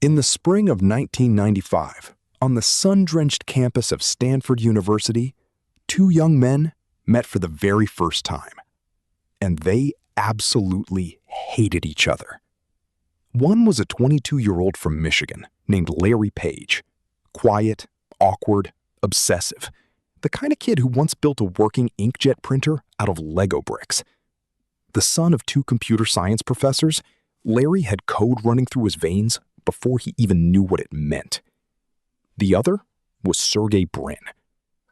In the spring of 1995, on the sun-drenched campus of Stanford University, two young men met for the very first time. And they absolutely hated each other. One was a 22-year-old from Michigan named Larry Page. Quiet, awkward, obsessive. The kind of kid who once built a working inkjet printer out of Lego bricks. The son of two computer science professors, Larry had code running through his veins before he even knew what it meant. The other was Sergey Brin,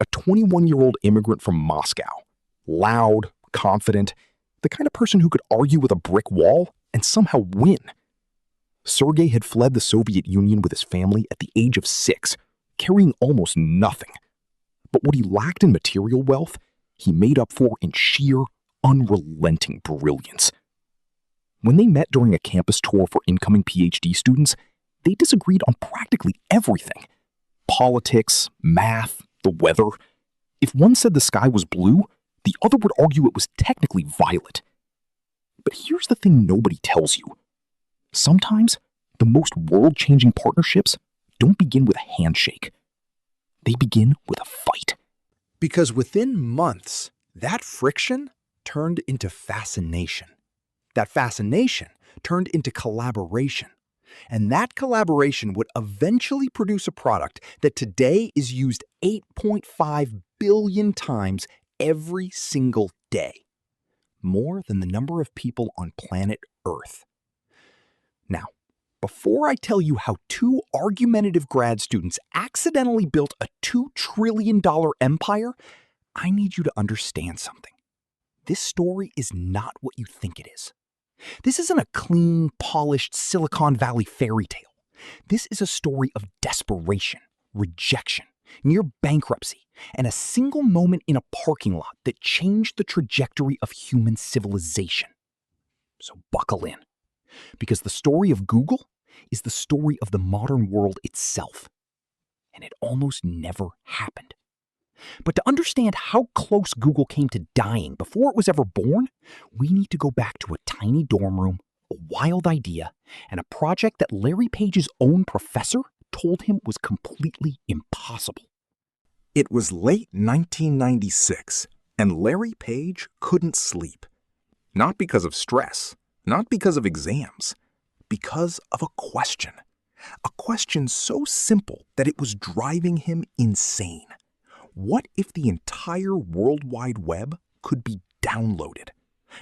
a 21-year-old immigrant from Moscow. Loud, confident, the kind of person who could argue with a brick wall and somehow win. Sergey had fled the Soviet Union with his family at the age of 6, carrying almost nothing. But what he lacked in material wealth, he made up for in sheer, unrelenting brilliance. When they met during a campus tour for incoming PhD students, they disagreed on practically everything. Politics, math, the weather. If one said the sky was blue, the other would argue it was technically violet. But here's the thing nobody tells you. Sometimes, the most world-changing partnerships don't begin with a handshake. They begin with a fight. Because within months, that friction turned into fascination. That fascination turned into collaboration. And that collaboration would eventually produce a product that today is used 8.5 billion times every single day. More than the number of people on planet Earth. Now, before I tell you how two argumentative grad students accidentally built a $2 trillion empire, I need you to understand something. This story is not what you think it is. This isn't a clean, polished Silicon Valley fairy tale. This is a story of desperation, rejection, near bankruptcy, and a single moment in a parking lot that changed the trajectory of human civilization. So buckle in, because the story of Google is the story of the modern world itself. And it almost never happened. But to understand how close Google came to dying before it was ever born, we need to go back to a tiny dorm room, a wild idea, and a project that Larry Page's own professor told him was completely impossible. It was late 1996, and Larry Page couldn't sleep. Not because of stress, not because of exams, because of a question. A question so simple that it was driving him insane. What if the entire World Wide Web could be downloaded?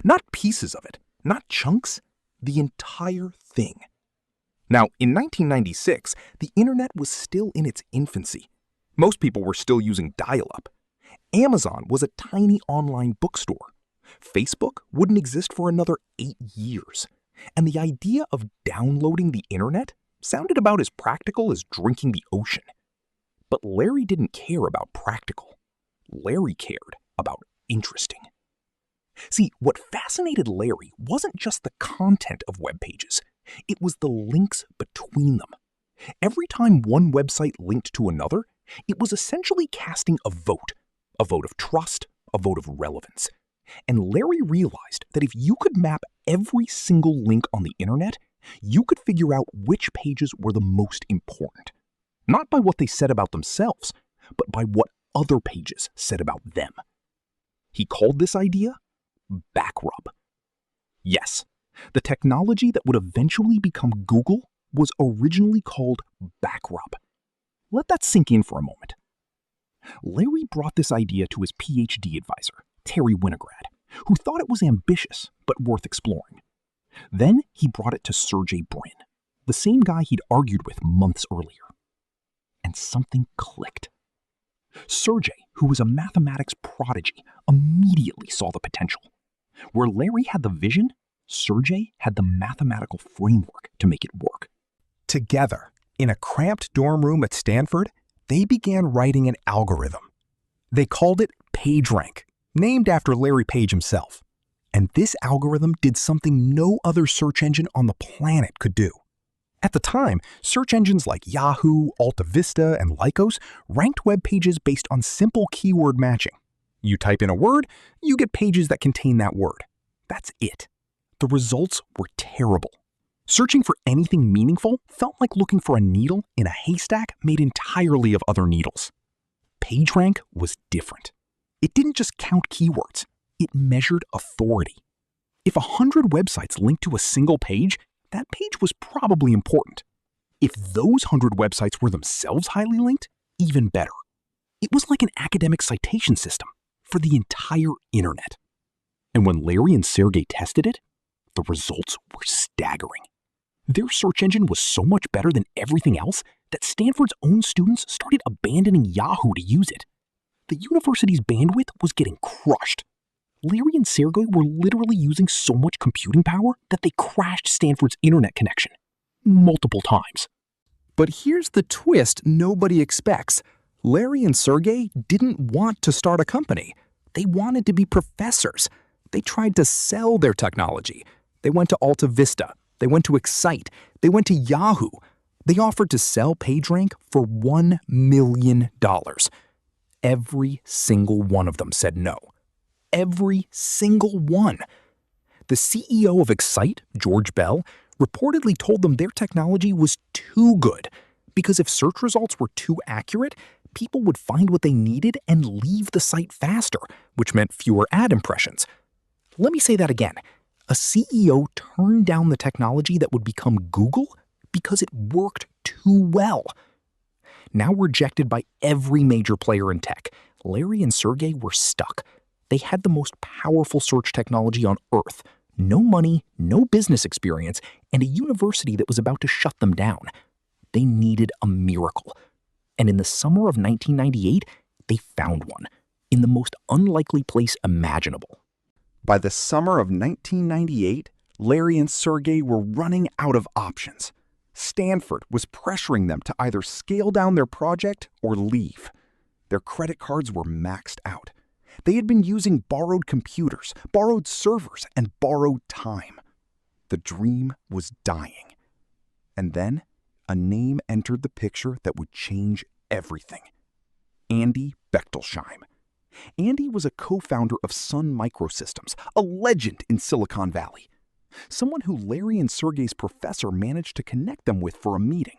Not pieces of it, not chunks, the entire thing. Now, in 1996, the internet was still in its infancy. Most people were still using dial-up. Amazon was a tiny online bookstore. Facebook wouldn't exist for another 8 years. And the idea of downloading the internet sounded about as practical as drinking the ocean. But Larry didn't care about practical. Larry cared about interesting. See, what fascinated Larry wasn't just the content of web pages. It was the links between them. Every time one website linked to another, it was essentially casting a vote of trust, a vote of relevance. And Larry realized that if you could map every single link on the internet, you could figure out which pages were the most important. Not by what they said about themselves, but by what other pages said about them. He called this idea backrub. Yes, the technology that would eventually become Google was originally called backrub. Let that sink in for a moment. Larry brought this idea to his PhD advisor, Terry Winograd, who thought it was ambitious but worth exploring. Then he brought it to Sergey Brin, the same guy he'd argued with months earlier. And something clicked. Sergey, who was a mathematics prodigy, immediately saw the potential. Where Larry had the vision, Sergey had the mathematical framework to make it work. Together, in a cramped dorm room at Stanford, they began writing an algorithm. They called it PageRank, named after Larry Page himself. And this algorithm did something no other search engine on the planet could do. At the time, search engines like Yahoo, AltaVista, and Lycos ranked web pages based on simple keyword matching. You type in a word, you get pages that contain that word. That's it. The results were terrible. Searching for anything meaningful felt like looking for a needle in a haystack made entirely of other needles. PageRank was different. It didn't just count keywords, it measured authority. If 100 websites linked to a single page, that page was probably important. If those 100 websites were themselves highly linked, even better. It was like an academic citation system for the entire internet. And when Larry and Sergey tested it, the results were staggering. Their search engine was so much better than everything else that Stanford's own students started abandoning Yahoo to use it. The university's bandwidth was getting crushed. Larry and Sergey were literally using so much computing power that they crashed Stanford's internet connection multiple times. But here's the twist nobody expects. Larry and Sergey didn't want to start a company. They wanted to be professors. They tried to sell their technology. They went to Alta Vista. They went to Excite. They went to Yahoo. They offered to sell PageRank for $1 million. Every single one of them said no. Every single one. The CEO of Excite, George Bell, reportedly told them their technology was too good because if search results were too accurate, people would find what they needed and leave the site faster, which meant fewer ad impressions. Let me say that again. A CEO turned down the technology that would become Google because it worked too well. Now rejected by every major player in tech, Larry and Sergey were stuck. They had the most powerful search technology on Earth, no money, no business experience, and a university that was about to shut them down. They needed a miracle. And in the summer of 1998, they found one, in the most unlikely place imaginable. By the summer of 1998, Larry and Sergey were running out of options. Stanford was pressuring them to either scale down their project or leave. Their credit cards were maxed out. They had been using borrowed computers, borrowed servers, and borrowed time. The dream was dying. And then a name entered the picture that would change everything. Andy Bechtolsheim. Andy was a co-founder of Sun Microsystems, a legend in Silicon Valley. Someone who Larry and Sergey's professor managed to connect them with for a meeting.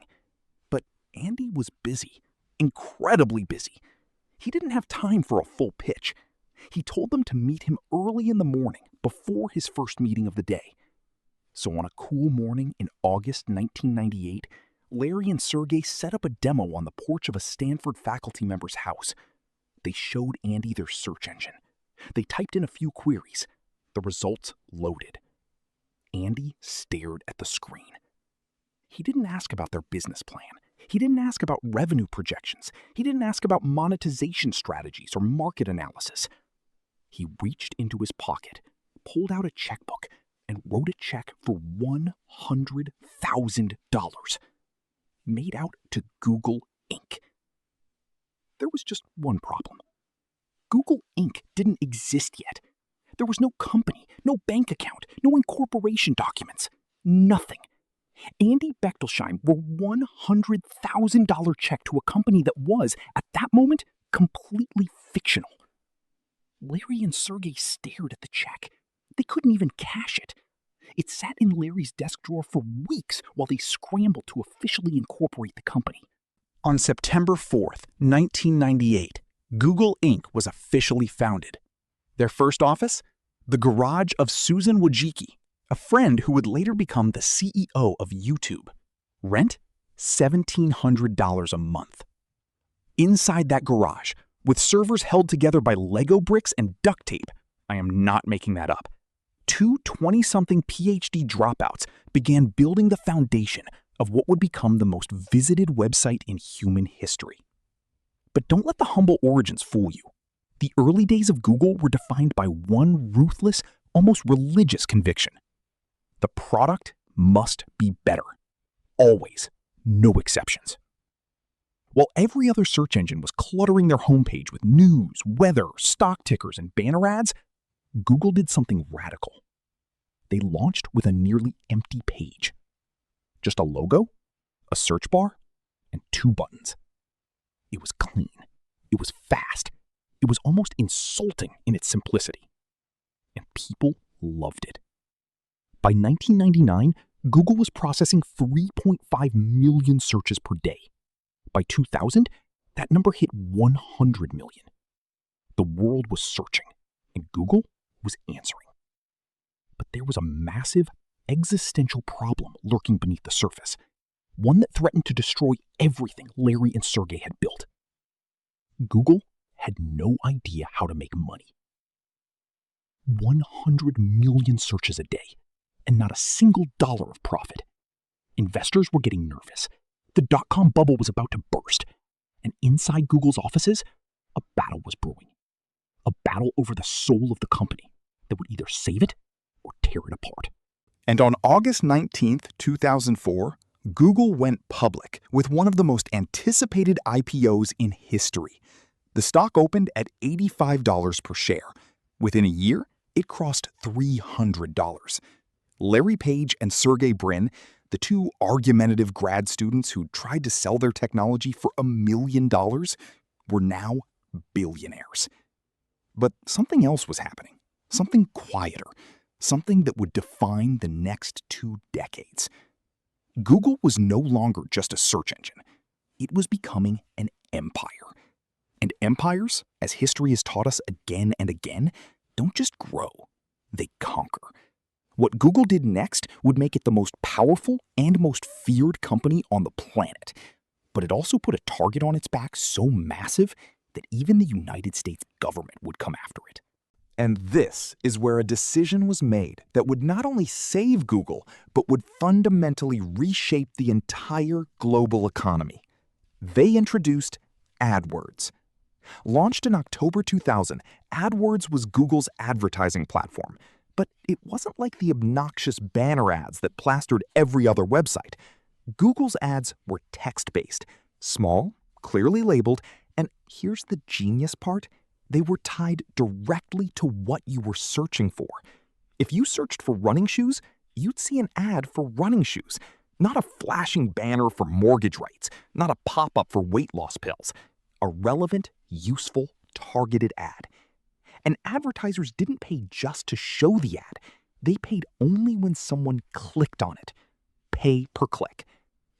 But Andy was busy, incredibly busy. He didn't have time for a full pitch. He told them to meet him early in the morning before his first meeting of the day. So on a cool morning in August 1998, Larry and Sergey set up a demo on the porch of a Stanford faculty member's house. They showed Andy their search engine. They typed in a few queries. The results loaded. Andy stared at the screen. He didn't ask about their business plan. He didn't ask about revenue projections. He didn't ask about monetization strategies or market analysis. He reached into his pocket, pulled out a checkbook, and wrote a check for $100,000, made out to Google Inc. There was just one problem. Google Inc. didn't exist yet. There was no company, no bank account, no incorporation documents, nothing. Andy Bechtolsheim wrote $100,000 check to a company that was, at that moment, completely fictional. Larry and Sergey stared at the check. They couldn't even cash it. It sat in Larry's desk drawer for weeks while they scrambled to officially incorporate the company. On September 4th, 1998, Google Inc. was officially founded. Their first office? The garage of Susan Wojcicki, a friend who would later become the CEO of YouTube. Rent? $1,700 a month. Inside that garage, with servers held together by Lego bricks and duct tape, I am not making that up, two 20-something PhD dropouts began building the foundation of what would become the most visited website in human history. But don't let the humble origins fool you. The early days of Google were defined by one ruthless, almost religious conviction. The product must be better. Always. No exceptions. While every other search engine was cluttering their homepage with news, weather, stock tickers, and banner ads, Google did something radical. They launched with a nearly empty page. Just a logo, a search bar, and two buttons. It was clean. It was fast. It was almost insulting in its simplicity. And people loved it. By 1999, Google was processing 3.5 million searches per day. By 2000, that number hit 100 million. The world was searching, and Google was answering. But there was a massive existential problem lurking beneath the surface, one that threatened to destroy everything Larry and Sergey had built. Google had no idea how to make money. 100 million searches a day, and not a single dollar of profit. Investors were getting nervous. The dot-com bubble was about to burst, and inside Google's offices, a battle was brewing. A battle over the soul of the company that would either save it or tear it apart. And on August 19th, 2004, Google went public with one of the most anticipated IPOs in history. The stock opened at $85 per share. Within a year, it crossed $300. Larry Page and Sergey Brin, the two argumentative grad students who tried to sell their technology for $1 million, were now billionaires. But something else was happening, something quieter, something that would define the next 2 decades. Google was no longer just a search engine. It was becoming an empire. And empires, as history has taught us again and again, don't just grow, they conquer. What Google did next would make it the most powerful and most feared company on the planet. But it also put a target on its back so massive that even the United States government would come after it. And this is where a decision was made that would not only save Google, but would fundamentally reshape the entire global economy. They introduced AdWords. Launched in October 2000, AdWords was Google's advertising platform. But it wasn't like the obnoxious banner ads that plastered every other website. Google's ads were text-based, small, clearly labeled, and here's the genius part, they were tied directly to what you were searching for. If you searched for running shoes, you'd see an ad for running shoes, not a flashing banner for mortgage rates, not a pop-up for weight loss pills. A relevant, useful, targeted ad. And advertisers didn't pay just to show the ad. They paid only when someone clicked on it. Pay per click.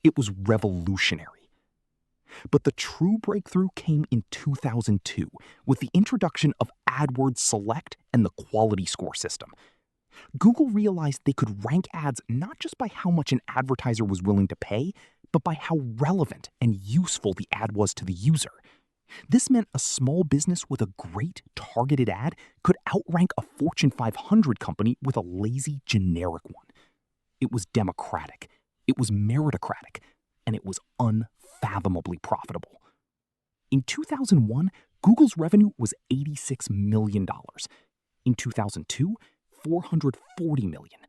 It was revolutionary. But the true breakthrough came in 2002 with the introduction of AdWords Select and the quality score system. Google realized they could rank ads not just by how much an advertiser was willing to pay, but by how relevant and useful the ad was to the user. This meant a small business with a great targeted ad could outrank a Fortune 500 company with a lazy generic one. It was democratic, it was meritocratic, and it was unfathomably profitable. In 2001, Google's revenue was $86 million. In 2002, $440 million.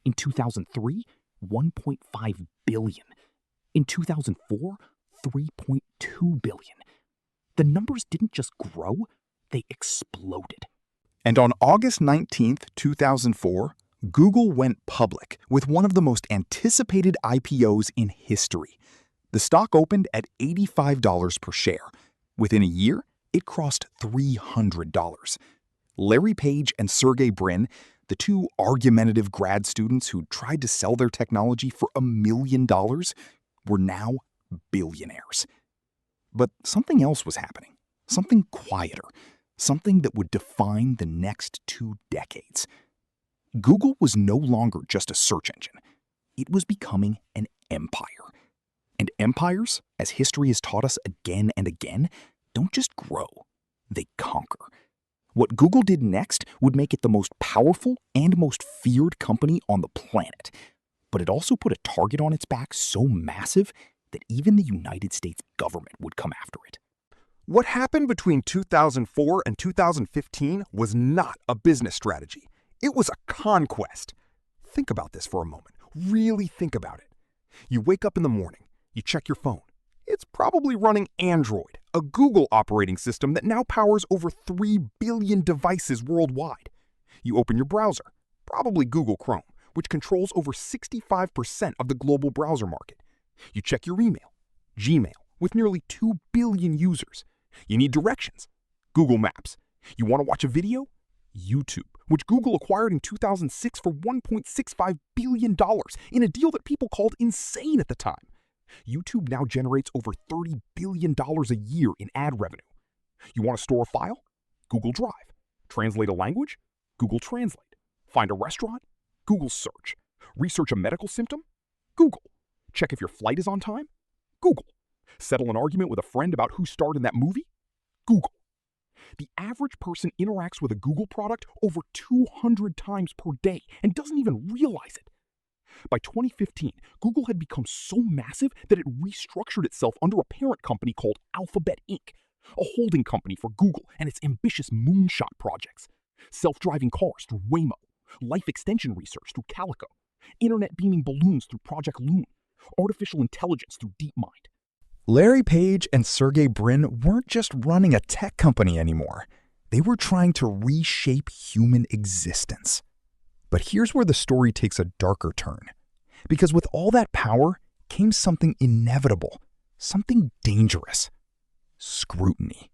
In 2003, $1.5 billion. In 2004, $3.2 billion. The numbers didn't just grow, they exploded. And on August 19th, 2004, Google went public with one of the most anticipated IPOs in history. The stock opened at $85 per share. Within a year, it crossed $300. Larry Page and Sergey Brin, the two argumentative grad students who tried to sell their technology for $1 million, were now billionaires. But something else was happening, something quieter, something that would define the next 2 decades. Google was no longer just a search engine. It was becoming an empire. And empires, as history has taught us again and again, don't just grow, they conquer. What Google did next would make it the most powerful and most feared company on the planet. But it also put a target on its back so massive that even the United States government would come after it. What happened between 2004 and 2015 was not a business strategy. It was a conquest. Think about this for a moment. Really think about it. You wake up in the morning, you check your phone. It's probably running Android, a Google operating system that now powers over 3 billion devices worldwide. You open your browser, probably Google Chrome, which controls over 65% of the global browser market. You check your email, Gmail, with nearly 2 billion users. You need directions, Google Maps. You want to watch a video? YouTube, which Google acquired in 2006 for $1.65 billion in a deal that people called insane at the time. YouTube now generates over $30 billion a year in ad revenue. You want to store a file? Google Drive. Translate a language? Google Translate. Find a restaurant? Google Search. Research a medical symptom? Google. Check if your flight is on time? Google. Settle an argument with a friend about who starred in that movie? Google. The average person interacts with a Google product over 200 times per day and doesn't even realize it. By 2015, Google had become so massive that it restructured itself under a parent company called Alphabet Inc., a holding company for Google and its ambitious moonshot projects. Self-driving cars through Waymo, life extension research through Calico, internet beaming balloons through Project Loon, artificial intelligence through DeepMind. Larry Page and Sergey Brin weren't just running a tech company anymore. They were trying to reshape human existence. But here's where the story takes a darker turn. Because with all that power came something inevitable, something dangerous. Scrutiny.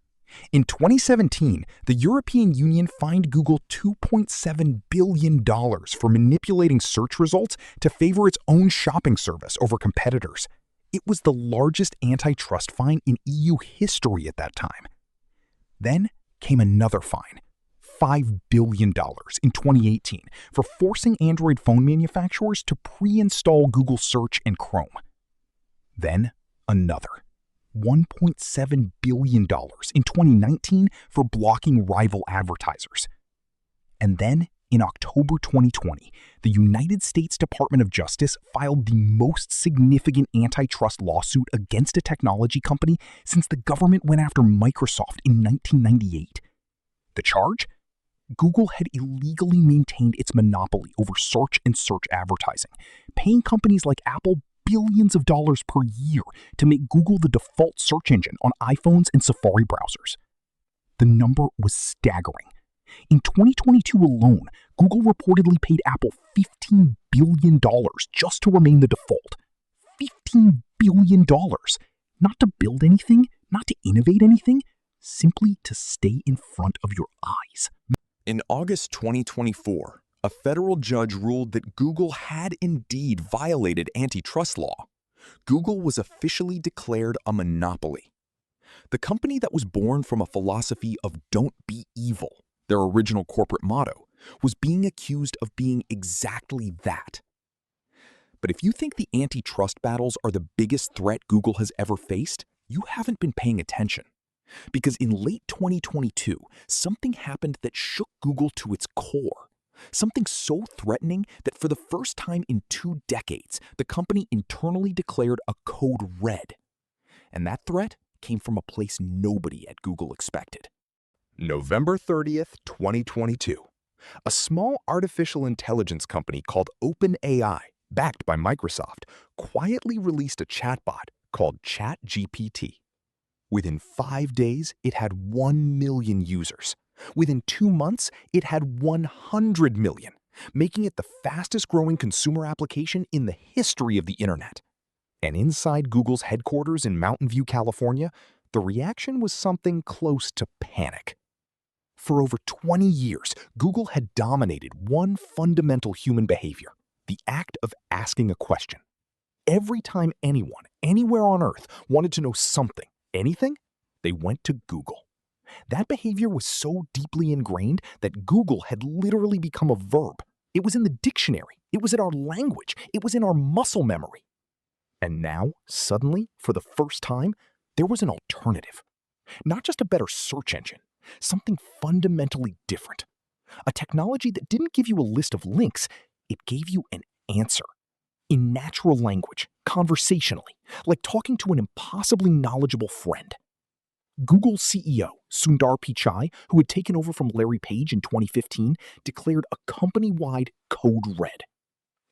In 2017, the European Union fined Google $2.7 billion for manipulating search results to favor its own shopping service over competitors. It was the largest antitrust fine in EU history at that time. Then came another fine, $5 billion in 2018, for forcing Android phone manufacturers to pre-install Google Search and Chrome. Then another, $1.7 billion in 2019 for blocking rival advertisers. And then, in October 2020, the United States Department of Justice filed the most significant antitrust lawsuit against a technology company since the government went after Microsoft in 1998. The charge? Google had illegally maintained its monopoly over search and search advertising, paying companies like Apple billions of dollars per year to make Google the default search engine on iPhones and Safari browsers. The number was staggering. In 2022 alone, Google reportedly paid Apple $15 billion just to remain the default. $15 billion. Not to build anything, not to innovate anything, simply to stay in front of your eyes. In August 2024, a federal judge ruled that Google had indeed violated antitrust law. Google was officially declared a monopoly. The company that was born from a philosophy of "don't be evil," their original corporate motto, was being accused of being exactly that. But if you think the antitrust battles are the biggest threat Google has ever faced, you haven't been paying attention. Because in late 2022, something happened that shook Google to its core. Something so threatening that for the first time in 2 decades, the company internally declared a code red. And that threat came from a place nobody at Google expected. November 30th, 2022. A small artificial intelligence company called OpenAI, backed by Microsoft, quietly released a chatbot called ChatGPT. Within 5 days, it had 1 million users. Within 2 months, it had 100 million, making it the fastest-growing consumer application in the history of the internet. And inside Google's headquarters in Mountain View, California, the reaction was something close to panic. For over 20 years, Google had dominated one fundamental human behavior, the act of asking a question. Every time anyone, anywhere on Earth, wanted to know something, anything, they went to Google. That behavior was so deeply ingrained that Google had literally become a verb. It was in the dictionary. It was in our language. It was in our muscle memory. And now, suddenly, for the first time, there was an alternative. Not just a better search engine, something fundamentally different. A technology that didn't give you a list of links, it gave you an answer. In natural language, conversationally, like talking to an impossibly knowledgeable friend. Google's CEO, Sundar Pichai, who had taken over from Larry Page in 2015, declared a company-wide code red.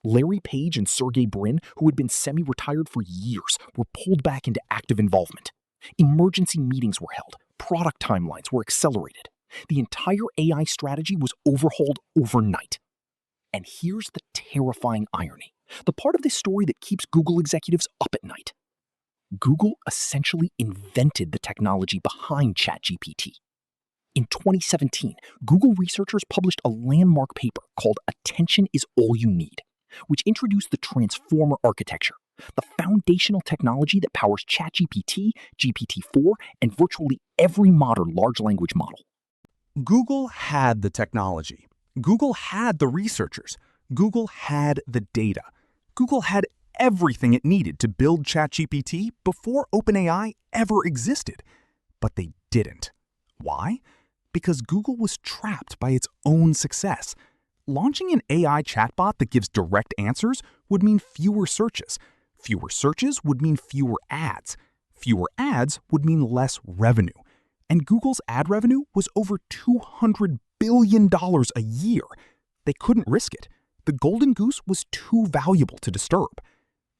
Larry Page and Sergey Brin, who had been semi-retired for years, were pulled back into active involvement. Emergency meetings were held. Product timelines were accelerated. The entire AI strategy was overhauled overnight. And here's the terrifying irony, the part of this story that keeps Google executives up at night. Google essentially invented the technology behind ChatGPT. In 2017, Google researchers published a landmark paper called Attention is All You Need, which introduced the transformer architecture, the foundational technology that powers ChatGPT, GPT-4, and virtually every modern large language model. Google had the technology. Google had the researchers. Google had the data. Google had everything it needed to build ChatGPT before OpenAI ever existed. But they didn't. Why? Because Google was trapped by its own success. Launching an AI chatbot that gives direct answers would mean fewer searches. Fewer searches would mean fewer ads. Fewer ads would mean less revenue. And Google's ad revenue was over $200 billion a year. They couldn't risk it. The golden goose was too valuable to disturb.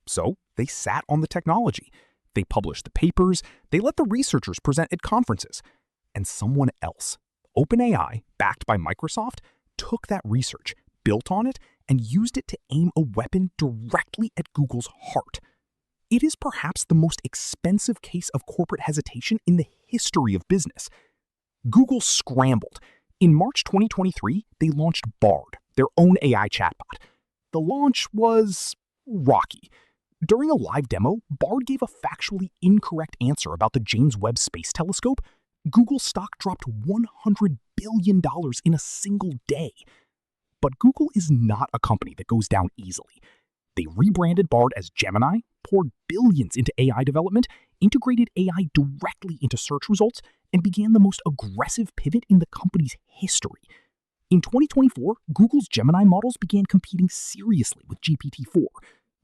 So they sat on the technology. They published the papers. They let the researchers present at conferences. And someone else, OpenAI, backed by Microsoft, took that research, built on it, and used it to aim a weapon directly at Google's heart. It is perhaps the most expensive case of corporate hesitation in the history of business. Google scrambled. In March 2023, they launched Bard, their own AI chatbot. The launch was rocky. During a live demo, Bard gave a factually incorrect answer about the James Webb Space Telescope. Google stock dropped $100 billion in a single day. But Google is not a company that goes down easily. They rebranded Bard as Gemini, poured billions into AI development, integrated AI directly into search results, and began the most aggressive pivot in the company's history. In 2024, Google's Gemini models began competing seriously with GPT-4.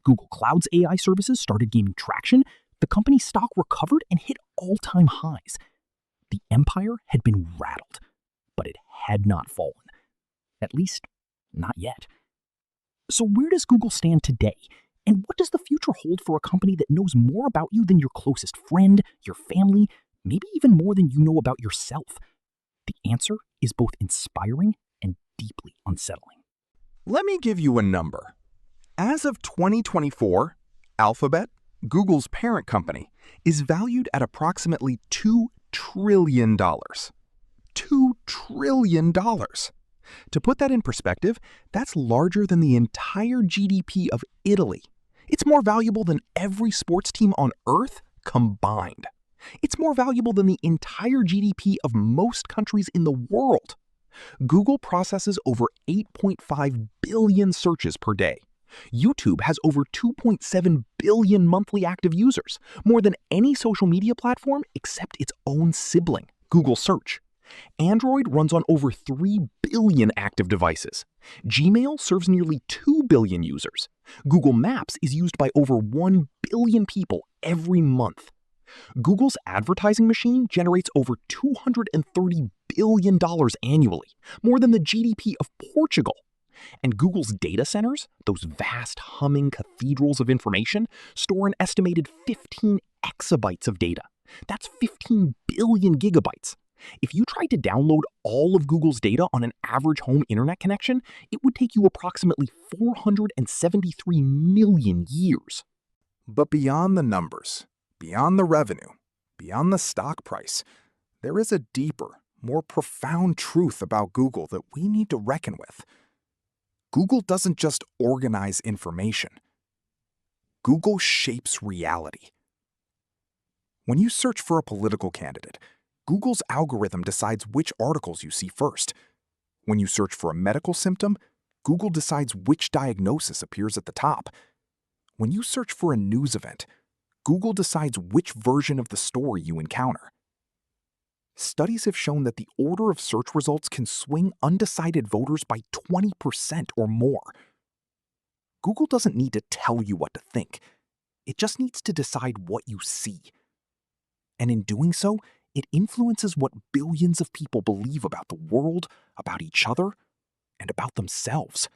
Google Cloud's AI services started gaining traction. The company's stock recovered and hit all-time highs. The empire had been rattled, but it had not fallen. At least, not yet. So where does Google stand today? And what does the future hold for a company that knows more about you than your closest friend, your family, maybe even more than you know about yourself? The answer is both inspiring and deeply unsettling. Let me give you a number. As of 2024, Alphabet, Google's parent company, is valued at approximately $2 trillion. $2 trillion. To put that in perspective, that's larger than the entire GDP of Italy. It's more valuable than every sports team on Earth combined. It's more valuable than the entire GDP of most countries in the world. Google processes over 8.5 billion searches per day. YouTube has over 2.7 billion monthly active users, more than any social media platform except its own sibling, Google Search. Android runs on over 3 billion active devices. Gmail serves nearly 2 billion users. Google Maps is used by over 1 billion people every month. Google's advertising machine generates over $230 billion annually, more than the GDP of Portugal. And Google's data centers, those vast humming cathedrals of information, store an estimated 15 exabytes of data. That's 15 billion gigabytes. If you tried to download all of Google's data on an average home internet connection, it would take you approximately 473 million years. But beyond the numbers, beyond the revenue, beyond the stock price, there is a deeper, more profound truth about Google that we need to reckon with. Google doesn't just organize information. Google shapes reality. When you search for a political candidate, Google's algorithm decides which articles you see first. When you search for a medical symptom, Google decides which diagnosis appears at the top. When you search for a news event, Google decides which version of the story you encounter. Studies have shown that the order of search results can swing undecided voters by 20% or more. Google doesn't need to tell you what to think. It just needs to decide what you see. And in doing so, it influences what billions of people believe about the world, about each other, and about themselves.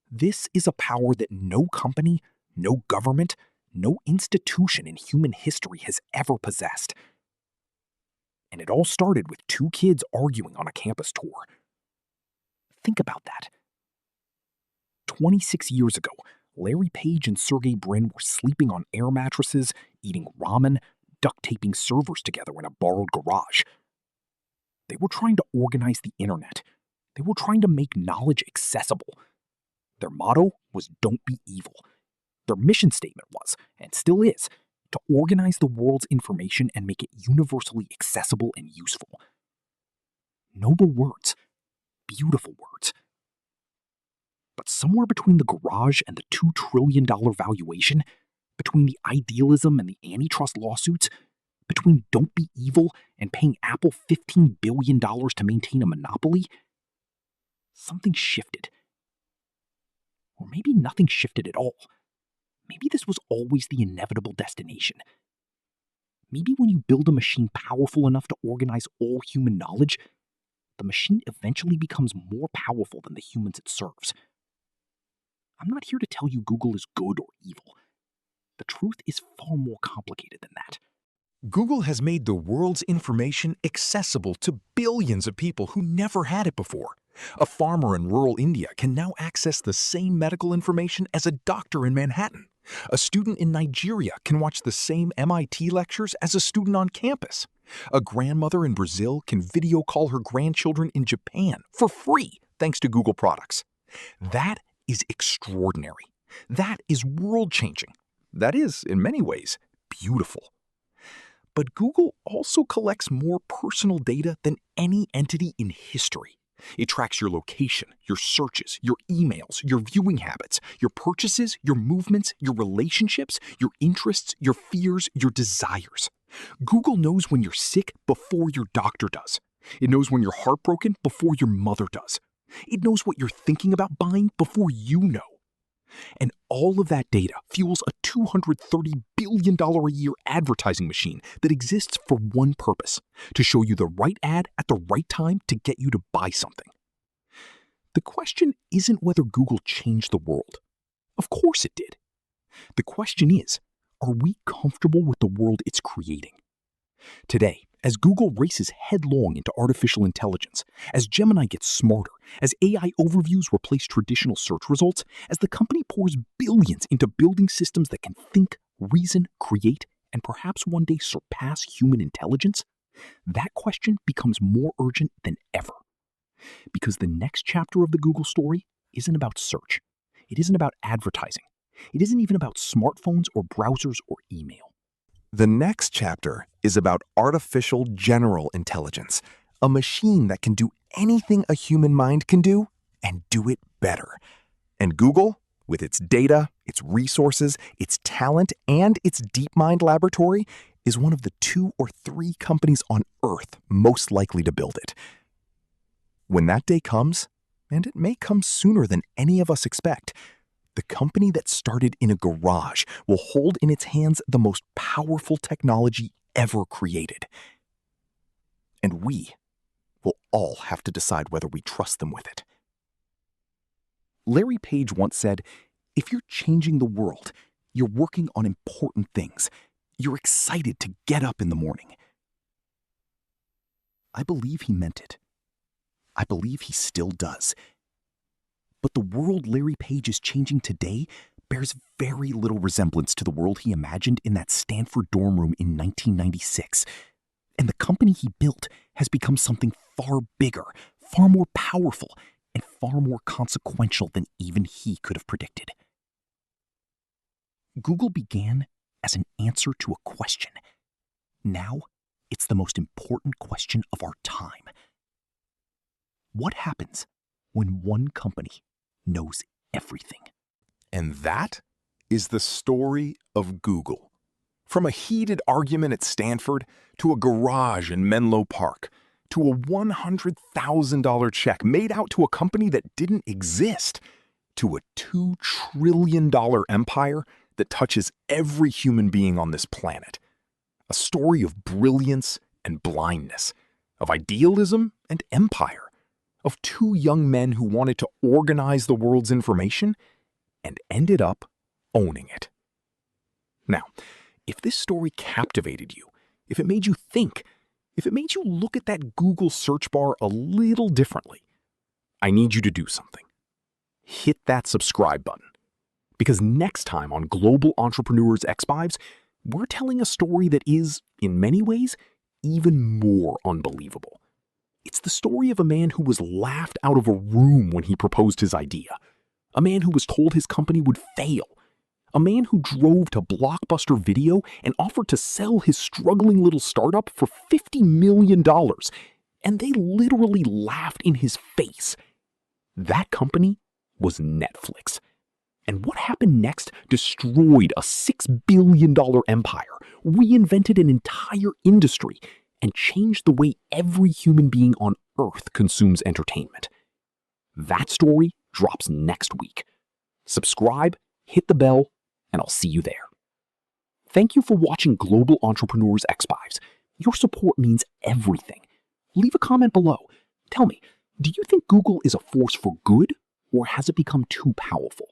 This is a power that no company, no government, no institution in human history has ever possessed. And it all started with two kids arguing on a campus tour. Think about that. 26 years ago, Larry Page and Sergey Brin were sleeping on air mattresses, eating ramen, duct taping servers together in a borrowed garage. They were trying to organize the internet. They were trying to make knowledge accessible. Their motto was "Don't be evil." Their mission statement was, and still is, to organize the world's information and make it universally accessible and useful. Noble words. Beautiful words. But somewhere between the garage and the $2 trillion valuation, between the idealism and the antitrust lawsuits, between "Don't be evil" and paying Apple $15 billion to maintain a monopoly, something shifted. Or maybe nothing shifted at all. Maybe this was always the inevitable destination. Maybe when you build a machine powerful enough to organize all human knowledge, the machine eventually becomes more powerful than the humans it serves. I'm not here to tell you Google is good or evil. The truth is far more complicated than that. Google has made the world's information accessible to billions of people who never had it before. A farmer in rural India can now access the same medical information as a doctor in Manhattan. A student in Nigeria can watch the same MIT lectures as a student on campus. A grandmother in Brazil can video call her grandchildren in Japan for free thanks to Google products. That is extraordinary. That is world-changing. That is, in many ways, beautiful. But Google also collects more personal data than any entity in history. It tracks your location, your searches, your emails, your viewing habits, your purchases, your movements, your relationships, your interests, your fears, your desires. Google knows when you're sick before your doctor does. It knows when you're heartbroken before your mother does. It knows what you're thinking about buying before you know. And all of that data fuels a $230 billion a year advertising machine that exists for one purpose: to show you the right ad at the right time to get you to buy something. The question isn't whether Google changed the world. Of course it did. The question is, are we comfortable with the world it's creating? Today, as Google races headlong into artificial intelligence, as Gemini gets smarter, as AI overviews replace traditional search results, as the company pours billions into building systems that can think, reason, create, and perhaps one day surpass human intelligence, that question becomes more urgent than ever. Because the next chapter of the Google story isn't about search. It isn't about advertising. It isn't even about smartphones or browsers or email. The next chapter is about artificial general intelligence, a machine that can do anything a human mind can do and do it better. And Google, with its data, its resources, its talent, and its DeepMind laboratory, is one of the 2 or 3 companies on Earth most likely to build it. When that day comes, and it may come sooner than any of us expect, the company that started in a garage will hold in its hands the most powerful technology ever created. And we will all have to decide whether we trust them with it. Larry Page once said, "If you're changing the world, you're working on important things. You're excited to get up in the morning." I believe he meant it. I believe he still does. But the world Larry Page is changing today bears very little resemblance to the world he imagined in that Stanford dorm room in 1996. And the company he built has become something far bigger, far more powerful, and far more consequential than even he could have predicted. Google began as an answer to a question. Now, it's the most important question of our time. What happens when one company knows everything? And that is the story of Google. From a heated argument at Stanford, to a garage in Menlo Park, to a $100,000 check made out to a company that didn't exist, to a $2 trillion empire that touches every human being on this planet. A story of brilliance and blindness, of idealism and empire, of 2 young men who wanted to organize the world's information and ended up owning it. Now, if this story captivated you, if it made you think, if it made you look at that Google search bar a little differently, I need you to do something. Hit that subscribe button. Because next time on Global Entrepreneurs X-Fives, we're telling a story that is, in many ways, even more unbelievable. It's the story of a man who was laughed out of a room when he proposed his idea, a man who was told his company would fail, a man who drove to Blockbuster Video and offered to sell his struggling little startup for $50 million, and they literally laughed in his face. That company was Netflix. And what happened next destroyed a $6 billion empire, reinvented an entire industry, and changed the way every human being on Earth consumes entertainment. That story drops next week. Subscribe, hit the bell, and I'll see you there. Thank you for watching Global Entrepreneurs X-Fives. Your support means everything. Leave a comment below. Tell me, do you think Google is a force for good, or has it become too powerful?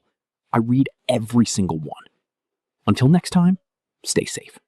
I read every single one. Until next time, stay safe.